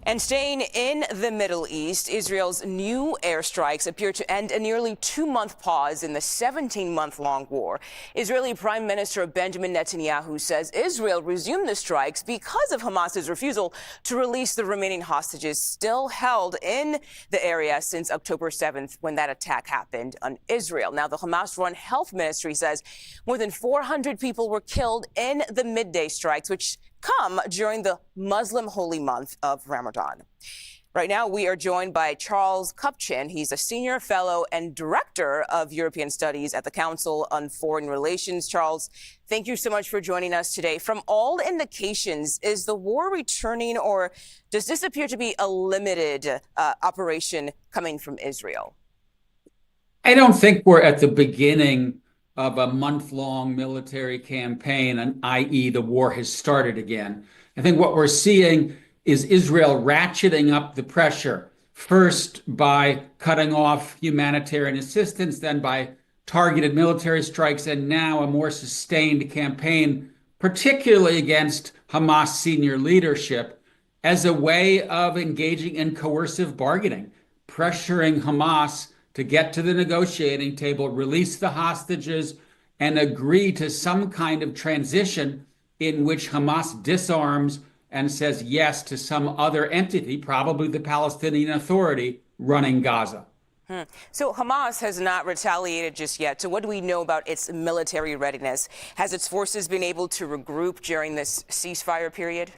And staying in the Middle East, Israel's new airstrikes appear to end a nearly 2-month pause in the 17-month-long war. Israeli Prime Minister Benjamin Netanyahu says Israel resumed the strikes because of Hamas's refusal to release the remaining hostages still held in the area since October 7th, when that attack happened on Israel. Now, the Hamas-run health ministry says more than 400 people were killed in the midday strikes, which come during the Muslim holy month of Ramadan. Right now, we are joined by Charles Kupchan. He's a senior fellow and director of European Studies at the Council on Foreign Relations. Charles, thank you so much for joining us today. From all indications, is the war returning, or does this appear to be a limited operation coming from Israel? I don't think we're at the beginning of a month-long military campaign, and i.e. the war has started again. I think what we're seeing is Israel ratcheting up the pressure, first by cutting off humanitarian assistance, then by targeted military strikes, and now a more sustained campaign, particularly against Hamas senior leadership, as a way of engaging in coercive bargaining, pressuring Hamas to get to the negotiating table, release the hostages, and agree to some kind of transition in which Hamas disarms and says yes to some other entity, probably the Palestinian Authority, running Gaza. So Hamas has not retaliated just yet. So what do we know about its military readiness? Has its forces been able to regroup during this ceasefire period?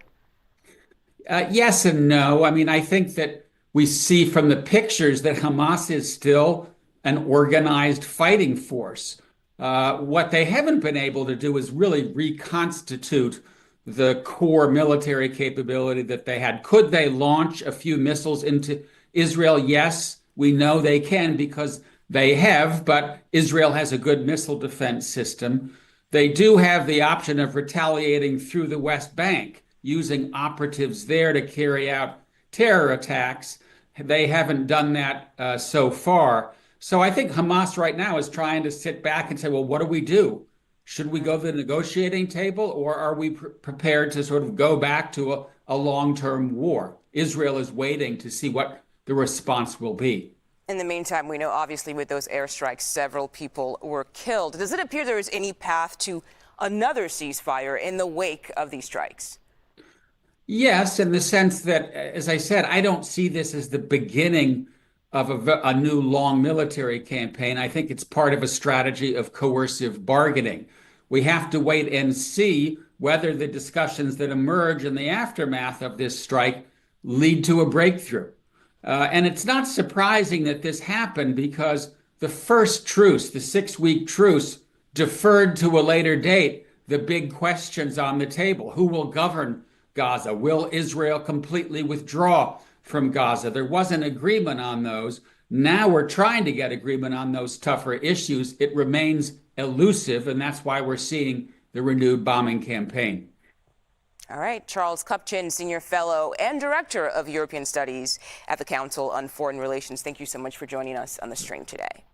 Yes and no. I mean, I think that we see from the pictures that Hamas is still an organized fighting force. What they haven't been able to do is really reconstitute the core military capability that they had. Could they launch a few missiles into Israel? Yes, we know they can because they have, but Israel has a good missile defense system. They do have the option of retaliating through the West Bank, using operatives there to carry out terror attacks. They haven't done that so far. So I think Hamas right now is trying to sit back and say, well, what do we do? Should we go to the negotiating table, or are we prepared to sort of go back to a long-term war? Israel is waiting to see what the response will be. In the meantime, we know obviously with those airstrikes, several people were killed. Does it appear there is any path to another ceasefire in the wake of these strikes? Yes, in the sense that, as I said, I don't see this as the beginning of a new long military campaign. I think it's part of a strategy of coercive bargaining. We have to wait and see whether the discussions that emerge in the aftermath of this strike lead to a breakthrough. And it's not surprising that this happened because the first truce, the 6-week truce, deferred to a later date the big questions on the table. Who will govern Gaza? Will Israel completely withdraw from Gaza? There wasn't agreement on those. Now we're trying to get agreement on those tougher issues. It remains elusive, and that's why we're seeing the renewed bombing campaign. All right. Charles Kupchan, senior fellow and director of European Studies at the Council on Foreign Relations. Thank you so much for joining us on the stream today.